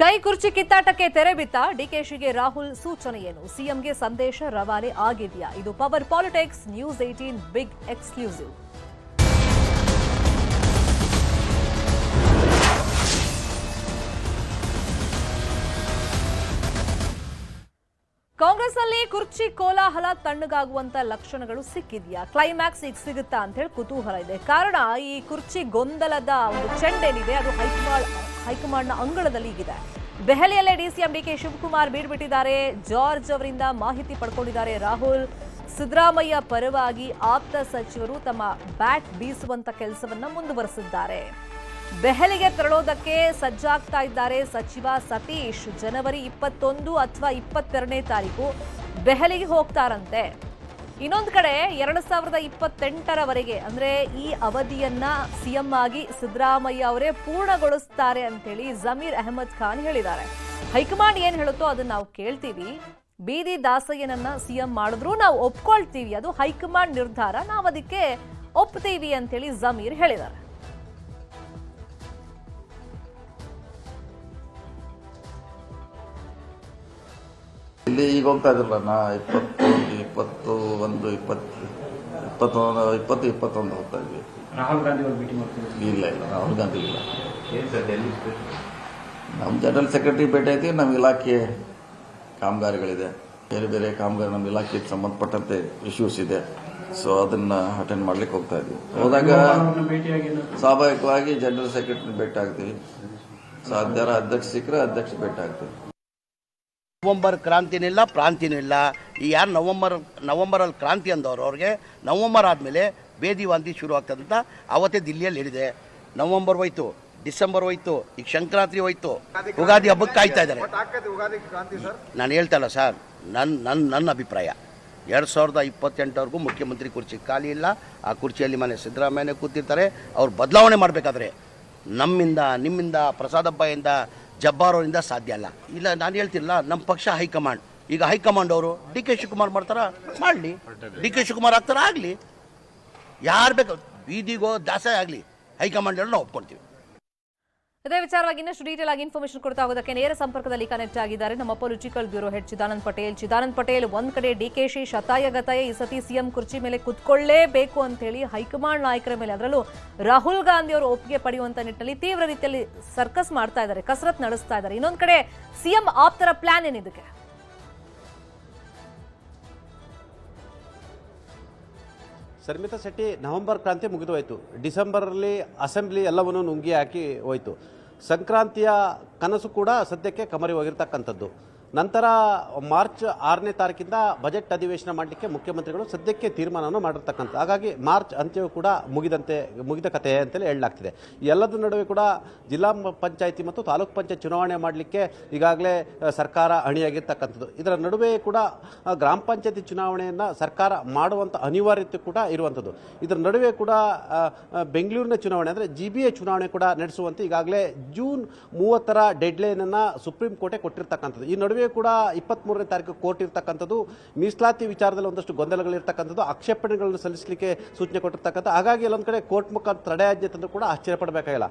ಕೈ ಕುರ್ಚಿ ಕಿತ್ತಾಟಕ್ಕೆ ತೆರೆ ಬಿತ್ತ ಡಿಕೆಶಿಗೆ ರಾಹುಲ್ ಸೂಚನೆ ಏನು? ಸಿಎಂಗೆ ಸಂದೇಶ ರವಾನೆ ಆಗಿದೆಯಾ? ಇದು power politics news 18 big exclusive. ಕಾಂಗ್ರೆಸ್ನಲ್ಲಿ ಕುರ್ಚಿ ಕೋಲಾಹಲ ತಣ್ಣಗಾಗುವಂತ ಲಕ್ಷಣಗಳು ಸಿಕ್ಕಿದ್ಯಾ? ಕ್ಲೈಮ್ಯಾಕ್ಸ್ ಈಗ ಸಿಗುತ್ತಾ ಅಂತ ಹೇಳಿ ಕುತೂಹಲ ಇದೆ. ಕಾರಣ ಈ ಕುರ್ಚಿ ಗೊಂದಲದ ಒಂದು ಚೆಂಡೇನಿದೆ ಅದು ಹೈಕಮಾಂಡ್ನ ಅಂಗಳದಲ್ಲಿ ಈಗಿದೆ. ದೆಹಲಿಯಲ್ಲೇ ಡಿಸಿಎಂ ಡಿಕೆ ಶಿವಕುಮಾರ್ ಬೀಡ್ಬಿಟ್ಟಿದ್ದಾರೆ. ಜಾರ್ಜ್ ಅವರಿಂದ ಮಾಹಿತಿ ಪಡ್ಕೊಂಡಿದ್ದಾರೆ ರಾಹುಲ್. ಸಿದ್ದರಾಮಯ್ಯ ಪರವಾಗಿ ಆಪ್ತ ಸಚಿವರು ತಮ್ಮ ಬ್ಯಾಟ್ ಬೀಸುವಂತ ಕೆಲಸವನ್ನ ಮುಂದುವರೆಸಿದ್ದಾರೆ. ದೆಹಲಿಗೆ ತೆರಳೋದಕ್ಕೆ ಸಜ್ಜಾಗ್ತಾ ಇದ್ದಾರೆ ಸಚಿವ ಸತೀಶ್. ಜನವರಿ 21 ಅಥವಾ 22ನೇ ತಾರೀಕು ದೆಹಲಿಗೆ ಹೋಗ್ತಾರಂತೆ. ಇನ್ನೊಂದು ಕಡೆ 2028ರವರೆಗೆ ಅಂದ್ರೆ ಈ ಅವಧಿಯನ್ನ ಸಿಎಂ ಆಗಿ ಸಿದ್ದರಾಮಯ್ಯ ಅವರೇ ಪೂರ್ಣಗೊಳಿಸ್ತಾರೆ ಅಂತೇಳಿ ಜಮೀರ್ ಅಹಮದ್ ಖಾನ್ ಹೇಳಿದ್ದಾರೆ. ಹೈಕಮಾಂಡ್ ಏನ್ ಹೇಳುತ್ತೋ ಅದನ್ನ ನಾವು ಕೇಳ್ತೀವಿ. ಬೀದಿ ದಾಸಯ್ಯನನ್ನ ಸಿಎಂ ಮಾಡಿದ್ರು ನಾವು ಒಪ್ಕೊಳ್ತೀವಿ, ಅದು ಹೈಕಮಾಂಡ್ ನಿರ್ಧಾರ, ನಾವು ಅದಕ್ಕೆ ಒಪ್ತೀವಿ ಅಂತೇಳಿ ಜಮೀರ್ ಹೇಳಿದ್ದಾರೆ. ಇಲ್ಲಿ ಈಗ ಹೋಗ್ತಾ ಇದ್ರಲ್ಲ ನಾ 21 ಹೋಗ್ತಾ ಇದ್ವಿ. ರಾಹುಲ್ ಗಾಂಧಿ ಅವರು ಭೇಟಿ ಮಾಡ್ತೀವಿ? ಇಲ್ಲ ರಾಹುಲ್ ಗಾಂಧಿ ಇಲ್ಲ. ನಮ್ಮ ಜನರಲ್ ಸೆಕ್ರೆಟರಿ ಭೇಟಿ ಐತಿ. ನಮ್ಮ ಇಲಾಖೆ ಕಾಮಗಾರಿಗಳಿದೆ, ಬೇರೆ ಬೇರೆ ಕಾಮಗಾರಿ ನಮ್ಮ ಇಲಾಖೆಗೆ ಸಂಬಂಧಪಟ್ಟಂತೆ ಇಶ್ಯೂಸ್ ಇದೆ. ಸೊ ಅದನ್ನ ಅಟೆಂಡ್ ಮಾಡ್ಲಿಕ್ಕೆ ಹೋಗ್ತಾ ಇದ್ವಿ. ಹೋದಾಗ ಸ್ವಾಭಾವಿಕವಾಗಿ ಜನರಲ್ ಸೆಕ್ರೆಟರಿ ಭೇಟಿ ಆಗ್ತೀವಿ. ಸಾಧ್ಯ ಅಧ್ಯಕ್ಷ ಸಿಕ್ಕರೆ ಅಧ್ಯಕ್ಷ ಭೇಟಿ ಆಗ್ತೀವಿ. ನವಂಬರ್ ಕ್ರಾಂತಿನೂ ಇಲ್ಲ, ಪ್ರಾಂತಿನೂ ಇಲ್ಲ. ಈ ಯಾರು ನವಂಬರಲ್ಲಿ ಕ್ರಾಂತಿ ಅಂದವರು ಅವ್ರಿಗೆ ನವಂಬರ್ ಆದಮೇಲೆ ಬೇದಿವಾಂತಿ ಶುರು ಆಗ್ತದಂತ ಅವತ್ತೇ ದಿಲ್ಲಿಯಲ್ಲಿ ಹೇಳಿದೆ. ನವಂಬರ್ ಹೋಯ್ತು, ಡಿಸೆಂಬರ್ ಹೋಯ್ತು, ಈಗ ಸಂಕ್ರಾಂತಿ ಹೋಯ್ತು, ಯುಗಾದಿ ಹಬ್ಬಕ್ಕೆ ಕಾಯ್ತಾ ಇದ್ದಾರೆ. ನಾನು ಹೇಳ್ತಾ ಇಲ್ಲ ಸರ್, ನನ್ನ ಅಭಿಪ್ರಾಯ 2028ವರೆಗೂ ಮುಖ್ಯಮಂತ್ರಿ ಕುರ್ಚಿ ಖಾಲಿ ಇಲ್ಲ. ಆ ಕುರ್ಚಿಯಲ್ಲಿ ಮನೆ ಸಿದ್ದರಾಮಯ್ಯನೇ ಕೂತಿರ್ತಾರೆ. ಅವ್ರು ಬದಲಾವಣೆ ಮಾಡಬೇಕಾದ್ರೆ ನಮ್ಮಿಂದ, ನಿಮ್ಮಿಂದ, ಪ್ರಸಾದಬ್ಬಯಿಂದ, ಜಬ್ಬಾರೋರಿಂದ ಸಾಧ್ಯ ಅಲ್ಲ. ಇಲ್ಲ, ನಾನು ಹೇಳ್ತಿಲ್ಲ, ನಮ್ಮ ಪಕ್ಷ ಹೈಕಮಾಂಡ್. ಈಗ ಹೈಕಮಾಂಡ್ ಅವರು ಡಿ ಕೆ ಶಿವಕುಮಾರ್ ಮಾಡ್ತಾರ, ಮಾಡಲಿ. ಡಿ ಕೆ ಶಿವಕುಮಾರ್ ಆಗ್ತಾರ, ಆಗಲಿ. ಯಾರು ಬೇಕು ಬೀದಿಗೋ ದಾಸೆ ಆಗಲಿ, ಹೈಕಮಾಂಡ್ ಎಲ್ಲ ನಾವು ಒಪ್ಕೊಳ್ತೀವಿ. ಇದೇ ವಿಚಾರವಾಗಿ ಇನ್ನಷ್ಟು ಡೀಟೇಲ್ ಆಗಿ ಇನ್ಫಾರ್ಮೇಶನ್ ಕೊಡ್ತಾ ಹೋಗೋದಕ್ಕೆ ನೇರ ಸಂಪರ್ಕದಲ್ಲಿ ಕನೆಕ್ಟ್ ಆಗಿದ್ದಾರೆ ನಮ್ಮ political bureau head Chidanand Patel. ಒಂದ್ ಕಡೆ ಡಿಕೆಶಿ ಶತಾಯಗತಾಯ ಈ ಸತಿ ಸಿಎಂ ಕುರ್ಚಿ ಮೇಲೆ ಕುತ್ಕೊಳ್ಳೇಬೇಕು ಅಂತ ಹೇಳಿ ಹೈಕಮಾಂಡ್ ನಾಯಕರ ಮೇಲೆ, ಅದರಲ್ಲೂ ರಾಹುಲ್ ಗಾಂಧಿ ಅವರು ಒಪ್ಪಿಗೆ ಪಡೆಯುವಂತ ನಿಟ್ಟಿನಲ್ಲಿ ತೀವ್ರ ರೀತಿಯಲ್ಲಿ ಸರ್ಕಸ್ ಮಾಡ್ತಾ ಇದ್ದಾರೆ, ಕಸರತ್ ನಡೆಸ್ತಾ ಇದ್ದಾರೆ. ಇನ್ನೊಂದ್ ಕಡೆ ಸಿಎಂ ಆಪ್ತರ ಪ್ಲಾನ್ ಏನಿದಕ್ಕೆ? ಶರ್ಮಿತಾ ಶೆಟ್ಟಿ, ನವೆಂಬರ್ ಕ್ರಾಂತಿ ಮುಗಿದು ಹೋಯಿತು. ಡಿಸೆಂಬರಲ್ಲಿ ಅಸೆಂಬ್ಲಿ ಎಲ್ಲವನ್ನು ನುಂಗಿ ಹಾಕಿ ಹೋಯಿತು. ಸಂಕ್ರಾಂತಿಯ ಕನಸು ಕೂಡ ಸದ್ಯಕ್ಕೆ ಕಮರಿ ಹೋಗಿರ್ತಕ್ಕಂಥದ್ದು. ನಂತರ ಮಾರ್ಚ್ 6ನೇ ತಾರೀಕಿಂದ ಬಜೆಟ್ ಅಧಿವೇಶನ ಮಾಡಲಿಕ್ಕೆ ಮುಖ್ಯಮಂತ್ರಿಗಳು ಸದ್ಯಕ್ಕೆ ತೀರ್ಮಾನವನ್ನು ಮಾಡಿರ್ತಕ್ಕಂಥ. ಹಾಗಾಗಿ ಮಾರ್ಚ್ ಅಂತ್ಯವೂ ಕೂಡ ಮುಗಿದ ಕಥೆ ಅಂತಲೇ ಹೇಳಲಾಗ್ತಿದೆ. ಎಲ್ಲದರ ನಡುವೆ ಕೂಡ ಜಿಲ್ಲಾ ಪಂಚಾಯಿತಿ ಮತ್ತು ತಾಲೂಕು ಪಂಚಾಯತ್ ಚುನಾವಣೆ ಮಾಡಲಿಕ್ಕೆ ಈಗಾಗಲೇ ಸರ್ಕಾರ ಅಣಿಯಾಗಿರ್ತಕ್ಕಂಥದ್ದು. ಇದರ ನಡುವೆ ಕೂಡ ಗ್ರಾಮ ಪಂಚಾಯತಿ ಚುನಾವಣೆಯನ್ನು ಸರ್ಕಾರ ಮಾಡುವಂಥ ಅನಿವಾರ್ಯತೆ ಕೂಡ ಇರುವಂಥದ್ದು. ಇದರ ನಡುವೆ ಕೂಡ ಬೆಂಗಳೂರಿನ ಚುನಾವಣೆ ಅಂದರೆ GBA ಚುನಾವಣೆ ಕೂಡ ನಡೆಸುವಂತೆ ಈಗಾಗಲೇ ಜೂನ್ 30ರ ಡೆಡ್ಲೈನನ್ನು ಸುಪ್ರೀಂ ಕೋರ್ಟೇ ಕೊಟ್ಟಿರ್ತಕ್ಕಂಥದ್ದು. ಈ ನಡುವೆ ಕೂಡ 23ನೇ ತಾರೀಕು ಕೋರ್ಟ್ ಇರ್ತಕ್ಕಂಥದ್ದು. ಮೀಸಲಾತಿ ವಿಚಾರದಲ್ಲಿ ಒಂದಷ್ಟು ಗೊಂದಲಗಳಿರ್ತಕ್ಕಂಥದ್ದು, ಆಕ್ಷೇಪಣೆಗಳನ್ನು ಸಲ್ಲಿಸಲಿಕ್ಕೆ ಸೂಚನೆ ಕೊಟ್ಟಿರ್ತಕ್ಕಂಥ. ಹಾಗಾಗಿ ಎಲ್ಲೊಂದು ಕಡೆ ಕೋರ್ಟ್ ಮುಖಾಂತರ ತಡೆಯಾಜ್ಞೆ ತಂದರೂ ಕೂಡ ಆಶ್ಚರ್ಯಪಡಬೇಕಾಗಿಲ್ಲ.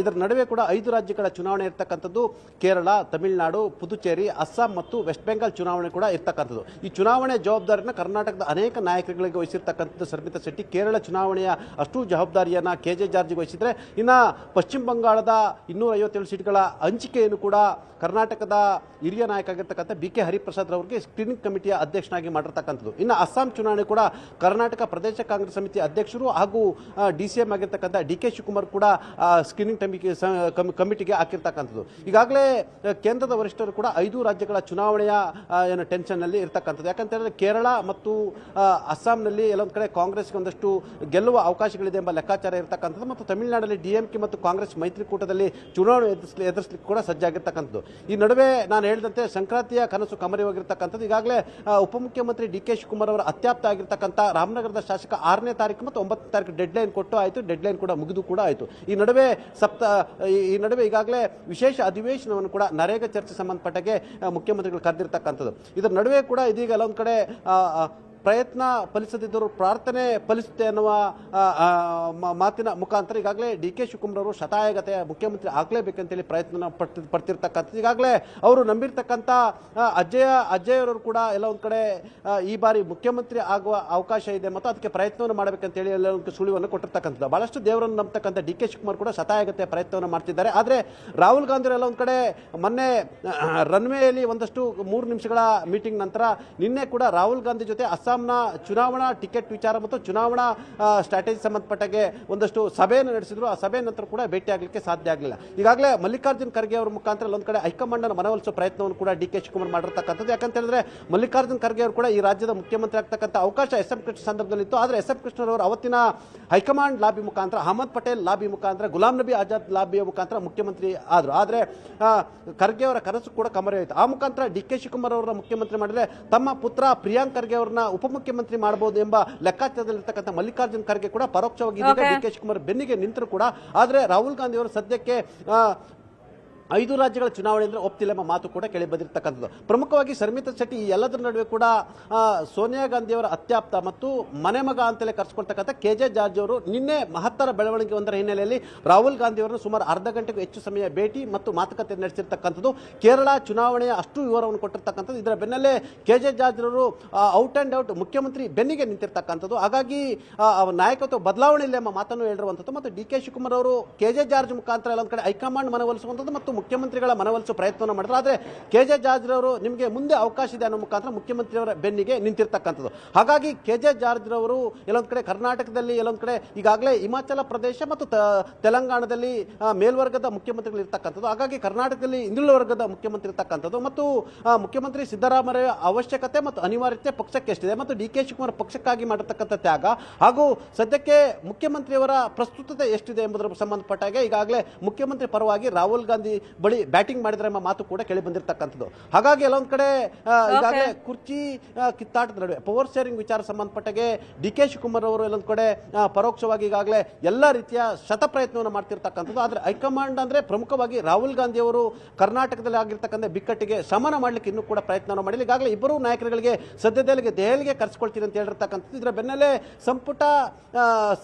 ಇದರ ನಡುವೆ ಕೂಡ 5 ರಾಜ್ಯಗಳ ಚುನಾವಣೆ ಇರ್ತಕ್ಕಂಥದ್ದು. ಕೇರಳ, ತಮಿಳುನಾಡು, ಪುದುಚೇರಿ, ಅಸ್ಸಾಂ ಮತ್ತು ವೆಸ್ಟ್ ಬೆಂಗಾಲ್ ಚುನಾವಣೆ ಕೂಡ ಇರ್ತಕ್ಕಂಥದ್ದು. ಈ ಚುನಾವಣೆ ಜವಾಬ್ದಾರಿಯನ್ನು ಕರ್ನಾಟಕದ ಅನೇಕ ನಾಯಕರುಗಳಿಗೆ ವಹಿಸಿರ್ತಕ್ಕಂಥದ್ದು ಶರ್ಮಿತಾ ಶೆಟ್ಟಿ. ಕೇರಳ ಚುನಾವಣೆಯ ಅಷ್ಟು ಜವಾಬ್ದಾರಿಯನ್ನು KJ ಜಾರ್ಜ್ಗೆ ವಹಿಸಿದರೆ, ಇನ್ನು ಪಶ್ಚಿಮ ಬಂಗಾಳದ 257 ಸೀಟ್ಗಳ ಹಂಚಿಕೆಯನ್ನು ಕೂಡ ಕರ್ನಾಟಕದ ಹಿರಿಯ ನಾಯಕ ಆಗಿರ್ತಕ್ಕಂಥ BK ಹರಿಪ್ರಸಾದ್ ಅವರಿಗೆ ಸ್ಕ್ರೀನಿಂಗ್ ಕಮಿಟಿಯ ಅಧ್ಯಕ್ಷನಾಗಿ ಮಾಡಿರ್ತಕ್ಕಂಥದ್ದು. ಇನ್ನು ಅಸ್ಸಾಂ ಚುನಾವಣೆ ಕೂಡ ಕರ್ನಾಟಕ ಪ್ರದೇಶ ಕಾಂಗ್ರೆಸ್ ಸಮಿತಿ ಅಧ್ಯಕ್ಷರು ಹಾಗೂ DCM ಆಗಿರ್ತಕ್ಕಂಥ DK ಶಿವಕುಮಾರ್ ಕೂಡ ಸ್ಕ್ರೀನಿಂಗ್ ಕಮಿಟಿಗೆ ಹಾಕಿರ್ತಕ್ಕಂಥದ್ದು. ಈಗಾಗಲೇ ಕೇಂದ್ರದ ವರಿಷ್ಠರು ಕೂಡ 5 ರಾಜ್ಯಗಳ ಚುನಾವಣೆಯ ಟೆನ್ಷನ್ನಲ್ಲಿ ಇರ್ತಕ್ಕಂಥದ್ದು. ಯಾಕಂತ ಹೇಳಿದ್ರೆ ಕೇರಳ ಮತ್ತು ಅಸ್ಸಾಂನಲ್ಲಿ ಎಲ್ಲೊಂದು ಕಡೆ ಕಾಂಗ್ರೆಸ್ಗೆ ಒಂದಷ್ಟು ಗೆಲ್ಲುವ ಅವಕಾಶಗಳಿದೆ ಎಂಬ ಲೆಕ್ಕಾಚಾರ ಇರತಕ್ಕಂಥದ್ದು. ಮತ್ತು ತಮಿಳುನಾಡಲ್ಲಿ DMK ಮತ್ತು ಕಾಂಗ್ರೆಸ್ ಮೈತ್ರಿಕೂಟದಲ್ಲಿ ಚುನಾವಣೆ ಎದುರಿಸಲಿಕ್ಕೆ ಕೂಡ ಸಜ್ಜಾಗಿರ್ತಕ್ಕಂಥದ್ದು. ಈ ನಡುವೆ ನಾನು ಹೇಳಿದಂತೆ ಸಂಕ್ರಾಂತಿಯ ಕನಸು ಕಮರಿ ಹೋಗಿರ್ತಕ್ಕಂಥದ್ದು. ಈಗಾಗಲೇ ಉಪಮುಖ್ಯಮಂತ್ರಿ DK ಶಿವಕುಮಾರ್ ಅವರ ಅತ್ಯಾಪ್ತ ಆಗಿರ್ತಕ್ಕಂಥ ರಾಮನಗರದ ಶಾಸಕ 6ನೇ ತಾರೀಕು ಮತ್ತು 9ನೇ ತಾರೀಕು ಡೆಡ್ಲೈನ್ ಕೊಟ್ಟು ಆಯಿತು. ಡೆಡ್ಲೈನ್ ಕೂಡ ಮುಗಿದು ಕೂಡ ಆಯಿತು. ಈ ನಡುವೆ ಈಗಾಗಲೇ ವಿಶೇಷ ಅಧಿವೇಶನವನ್ನು ಕೂಡ ನರೇಗಾ ಚರ್ಚೆ ಸಂಬಂಧಪಟ್ಟಾಗೆ ಮುಖ್ಯಮಂತ್ರಿಗಳು ಕರೆದಿರ್ತಕ್ಕಂಥದ್ದು. ಇದರ ನಡುವೆ ಕೂಡ ಇದೀಗ ಎಲ್ಲೊಂದು ಕಡೆ ಪ್ರಯತ್ನ ಫಲಿಸದಿದ್ದರೂ ಪ್ರಾರ್ಥನೆ ಫಲಿಸುತ್ತೆ ಅನ್ನುವ ಮಾತಿನ ಮುಖಾಂತರ ಈಗಾಗಲೇ ಡಿ ಕೆ ಶಿವಕುಮಾರ್ ಅವರು ಶತಾಯಗತೆಯ ಮುಖ್ಯಮಂತ್ರಿ ಆಗಲೇಬೇಕಂತೇಳಿ ಪ್ರಯತ್ನ ಪಡ್ತಿರ್ತಕ್ಕಂಥದ್ದು. ಈಗಾಗಲೇ ಅವರು ನಂಬಿರ್ತಕ್ಕಂಥ ಅಜ್ಜಯ್ಯವರು ಕೂಡ ಎಲ್ಲ ಒಂದು ಕಡೆ ಈ ಬಾರಿ ಮುಖ್ಯಮಂತ್ರಿ ಆಗುವ ಅವಕಾಶ ಇದೆ ಮತ್ತು ಅದಕ್ಕೆ ಪ್ರಯತ್ನವನ್ನು ಮಾಡಬೇಕಂತೇಳಿ ಎಲ್ಲ ಒಂದು ಸುಳಿವನ್ನು ಕೊಟ್ಟಿರ್ತಕ್ಕಂಥದ್ದು. ಬಹಳಷ್ಟು ದೇವರನ್ನು ನಂಬತಕ್ಕಂಥ ಡಿ ಕೆ ಶಿವಕುಮಾರ್ ಕೂಡ ಶತಾಯಗತೆಯ ಪ್ರಯತ್ನವನ್ನು ಮಾಡ್ತಿದ್ದಾರೆ. ಆದರೆ ರಾಹುಲ್ ಗಾಂಧಿ ಎಲ್ಲ ಒಂದು ಕಡೆ ಮೊನ್ನೆ ರನ್ವೇಯಲ್ಲಿ ಒಂದಷ್ಟು 3 ನಿಮಿಷಗಳ ಮೀಟಿಂಗ್ ನಂತರ ನಿನ್ನೆ ಕೂಡ ರಾಹುಲ್ ಗಾಂಧಿ ಜೊತೆ ಅಸ್ಸಾಂನ ಚುನಾವಣಾ ಟಿಕೆಟ್ ವಿಚಾರ ಮತ್ತು ಚುನಾವಣಾ ಸ್ಟ್ರಾಟಜಿ ಸಂಬಂಧಪಟ್ಟಾಗೆ ಒಂದಷ್ಟು ಸಭೆಯನ್ನು ನಡೆಸಿದ್ರು. ಆ ಸಭೆ ನಂತರ ಕೂಡ ಭೇಟಿ ಆಗಲಿಕ್ಕೆ ಸಾಧ್ಯ ಆಗಲಿಲ್ಲ. ಈಗಾಗಲೇ ಮಲ್ಲಿಕಾರ್ಜುನ್ ಖರ್ಗೆ ಅವರ ಮುಖಾಂತರ ಒಂದು ಕಡೆ ಹೈಕಮಾಂಡ್ ಅನ್ನು ಮನವೊಲಿಸುವ ಪ್ರಯತ್ನವನ್ನು ಕೂಡ ಡಿ ಕೆ ಶಿವಕುಮಾರ್ ಮಾಡಿರ್ತಕ್ಕಂಥದ್ದು. ಯಾಕಂತ ಹೇಳಿದ್ರೆ ಮಲ್ಲಿಕಾರ್ಜುನ್ ಖರ್ಗೆ ಅವರು ಕೂಡ ಈ ರಾಜ್ಯದ ಮುಖ್ಯಮಂತ್ರಿ ಆಗ್ತಕ್ಕಂಥ ಅವಕಾಶ ಎಸ್ ಎಂ ಕೃಷ್ಣ ಸಂದರ್ಭದಲ್ಲಿತ್ತು. ಆದರೆ ಎಸ್ ಎಂ ಕೃಷ್ಣರವರು ಅವತ್ತಿನ ಹೈಕಮಾಂಡ್ ಲಾಬಿ ಮುಖಾಂತರ, ಅಹಮದ್ ಪಟೇಲ್ ಲಾಬಿ ಮುಖಾಂತರ, ಗುಲಾಂ ನಬಿ ಆಜಾದ್ ಲಾಬಿಯ ಮುಖಾಂತರ ಮುಖ್ಯಮಂತ್ರಿ ಆದರು. ಆದರೆ ಖರ್ಗೆ ಅವರ ಕನಸು ಕೂಡ ಕಮರೆಯಾಯಿತು. ಆ ಮುಖಾಂತರ ಡಿ ಕೆ ಶಿವಕುಮಾರ್ ಅವರ ಮುಖ್ಯಮಂತ್ರಿ ಮಾಡಿದ್ರೆ ತಮ್ಮ ಪುತ್ರ ಪ್ರಿಯಾಂಕ್ ಖರ್ಗೆ ಅವರನ್ನ ಉಪಮುಖ್ಯಮಂತ್ರಿ ಮಾಡಬಹುದು ಎಂಬ ಲೆಕ್ಕಾಚಾರದಲ್ಲಿರ್ತಕ್ಕಂಥ ಮಲ್ಲಿಕಾರ್ಜುನ್ ಖರ್ಗೆ ಕೂಡ ಪರೋಕ್ಷವಾಗಿ ಡಿ ಕೆ ಶಿವಕುಮಾರ್ ಬೆನ್ನಿಗೆ ನಿಂತರು ಕೂಡ. ಆದರೆ ರಾಹುಲ್ ಗಾಂಧಿ ಅವರು ಸದ್ಯಕ್ಕೆ 5 ರಾಜ್ಯಗಳ ಚುನಾವಣೆ ಅಂದರೆ ಒಪ್ತಿಲ್ಲ ಎಂಬ ಮಾತು ಕೂಡ ಕೇಳಿ ಬಂದಿರತಕ್ಕಂಥದ್ದು. ಪ್ರಮುಖವಾಗಿ ಶರ್ಮಿತಾ ಶೆಟ್ಟಿ ಈ ಎಲ್ಲದರ ನಡುವೆ ಕೂಡ ಸೋನಿಯಾ ಗಾಂಧಿ ಅವರ ಅತ್ಯಾಪ್ತ ಮತ್ತು ಮನೆ ಮಗ ಅಂತಲೇ ಕರೆಸ್ಕೊಳ್ತಕ್ಕಂಥ KJ ಜಾರ್ಜ್ ಅವರು ನಿನ್ನೆ ಮಹತ್ತರ ಬೆಳವಣಿಗೆ ಒಂದರ ಹಿನ್ನೆಲೆಯಲ್ಲಿ ರಾಹುಲ್ ಗಾಂಧಿ ಅವರನ್ನು ಸುಮಾರು ಅರ್ಧ ಗಂಟೆಗೂ ಹೆಚ್ಚು ಸಮಯ ಭೇಟಿ ಮತ್ತು ಮಾತುಕತೆ ನಡೆಸಿರ್ತಕ್ಕಂಥದ್ದು. ಕೇರಳ ಚುನಾವಣೆಯ ಅಷ್ಟು ವಿವರವನ್ನು ಕೊಟ್ಟಿರ್ತಕ್ಕಂಥದ್ದು. ಇದರ ಬೆನ್ನಲ್ಲೇ KJ ಜಾರ್ಜ್ ಅವರು ಔಟ್ ಆ್ಯಂಡ್ ಔಟ್ ಮುಖ್ಯಮಂತ್ರಿ ಬೆನ್ನಿಗೆ ನಿಂತಿರ್ತಕ್ಕಂಥದ್ದು. ಹಾಗಾಗಿ ನಾಯಕತ್ವ ಬದಲಾವಣೆ ಇಲ್ಲ ಎಂಬ ಮಾತನ್ನು ಹೇಳಿರುವಂಥದ್ದು. ಮತ್ತು ಡಿ ಕೆ ಶಿವಕುಮಾರ್ ಅವರು KJ ಜಾರ್ಜ್ ಮುಖಾಂತರ ಎಲ್ಲ ಒಂದು ಕಡೆ ಹೈಕಮಾಂಡ್ ಮನವೊಲಿಸುವಂಥದ್ದು ಮತ್ತು ಮುಖ್ಯಮಂತ್ರಿಗಳ ಮನವೊಲಿಸುವ ಪ್ರಯತ್ನವನ್ನು ಮಾಡಿದ್ರು. ಆದರೆ KJ ಜಾರ್ಜ್ ರವರು ನಿಮಗೆ ಮುಂದೆ ಅವಕಾಶ ಇದೆ ಅನ್ನೋ ಮುಖಾಂತರ ಮುಖ್ಯಮಂತ್ರಿಯವರ ಬೆನ್ನಿಗೆ ನಿಂತಿರ್ತಕ್ಕಂಥದ್ದು. ಹಾಗಾಗಿ KJ ಜಾರ್ಜ್ ರವರು ಎಲ್ಲೊಂದು ಕಡೆ ಕರ್ನಾಟಕದಲ್ಲಿ, ಎಲ್ಲೊಂದು ಕಡೆ ಈಗಾಗಲೇ ಹಿಮಾಚಲ ಪ್ರದೇಶ ಮತ್ತು ತೆಲಂಗಾಣದಲ್ಲಿ ಮೇಲ್ವರ್ಗದ ಮುಖ್ಯಮಂತ್ರಿಗಳು ಇರ್ತಕ್ಕಂಥದ್ದು. ಹಾಗಾಗಿ ಕರ್ನಾಟಕದಲ್ಲಿ ಹಿಂದುಳಿದ ವರ್ಗದ ಮುಖ್ಯಮಂತ್ರಿ ಇರ್ತಕ್ಕಂಥದ್ದು ಮತ್ತು ಮುಖ್ಯಮಂತ್ರಿ ಸಿದ್ದರಾಮಯ್ಯ ಅವಶ್ಯಕತೆ ಮತ್ತು ಅನಿವಾರ್ಯತೆ ಪಕ್ಷಕ್ಕೆ ಎಷ್ಟಿದೆ ಮತ್ತು ಡಿ ಕೆ ಶಿವಕುಮಾರ್ ಪಕ್ಷಕ್ಕಾಗಿ ಮಾಡಿರ್ತಕ್ಕಂಥ ತ್ಯಾಗ ಹಾಗೂ ಸದ್ಯಕ್ಕೆ ಮುಖ್ಯಮಂತ್ರಿಯವರ ಪ್ರಸ್ತುತತೆ ಎಷ್ಟಿದೆ ಎಂಬುದರ ಸಂಬಂಧಪಟ್ಟಾಗೆ ಈಗಾಗಲೇ ಮುಖ್ಯಮಂತ್ರಿ ಪರವಾಗಿ ರಾಹುಲ್ ಗಾಂಧಿ ಬಳಿ ಬ್ಯಾಟಿಂಗ್ ಮಾಡಿದ್ರೆ ಎಂಬ ಮಾತು ಕೂಡ ಕೇಳಿ ಬಂದಿರತಕ್ಕಂಥದ್ದು. ಹಾಗಾಗಿ ಎಲ್ಲೊಂದು ಕಡೆ ಈಗಾಗಲೇ ಕುರ್ಚಿ ಕಿತ್ತಾಟದ ನಡುವೆ ಪವರ್ ಶೇರಿಂಗ್ ವಿಚಾರ ಸಂಬಂಧಪಟ್ಟಾಗೆ ಡಿ ಕೆ ಶಿವಕುಮಾರ್ ಅವರು ಎಲ್ಲೊಂದು ಕಡೆ ಪರೋಕ್ಷವಾಗಿ ಈಗಾಗಲೇ ಎಲ್ಲ ರೀತಿಯ ಶತ ಪ್ರಯತ್ನವನ್ನು ಮಾಡ್ತಿರ್ತಕ್ಕಂಥದ್ದು. ಆದರೆ ಹೈಕಮಾಂಡ್ ಅಂದ್ರೆ ಪ್ರಮುಖವಾಗಿ ರಾಹುಲ್ ಗಾಂಧಿ ಅವರು ಕರ್ನಾಟಕದಲ್ಲಿ ಆಗಿರ್ತಕ್ಕಂಥ ಬಿಕ್ಕಟ್ಟಿಗೆ ಶಮನ ಮಾಡಲಿಕ್ಕೆ ಇನ್ನೂ ಕೂಡ ಪ್ರಯತ್ನವನ್ನು ಮಾಡಿಲ್ಲ. ಈಗಾಗಲೇ ಇಬ್ಬರು ನಾಯಕರುಗಳಿಗೆ ಸದ್ಯದಲ್ಲಿಗೆ ದೆಹಲಿಗೆ ಕರೆಸಿಕೊಳ್ತೀನಿ ಅಂತ ಹೇಳಿರ್ತಕ್ಕಂಥದ್ದು. ಇದರ ಬೆನ್ನಲ್ಲೇ ಸಂಪುಟ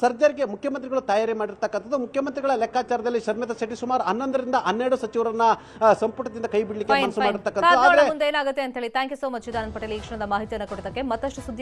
ಸರ್ಜರಿಗೆ ಮುಖ್ಯಮಂತ್ರಿಗಳು ತಯಾರಿ ಮಾಡಿರ್ತಕ್ಕಂಥದ್ದು. ಮುಖ್ಯಮಂತ್ರಿಗಳ ಲೆಕ್ಕಾಚಾರದಲ್ಲಿ ಶರ್ಮಿತಾ ಶೆಟ್ಟಿ ಸುಮಾರು 11 ರಿಂದ 12 ಸಚಿವರನ್ನ ಸಂಪುಟದಿಂದ ಕೈ ಬಿಡಲಿಕ್ಕೆ ಮನಸ್ಸು ಮಾಡಿರ್ತಕ್ಕಂಥದ್ದು. ಮುಂದೆ ಏನಾಗುತ್ತೆ ಅಂತ ಹೇಳಿ thank you so much Chidanand Patel ಈ ಕ್ಷಣದ ಮಾಹಿತಿಯನ್ನು ಕೊಡೋದಕ್ಕೆ. ಮತ್ತಷ್ಟು ಸುದ್ದಿ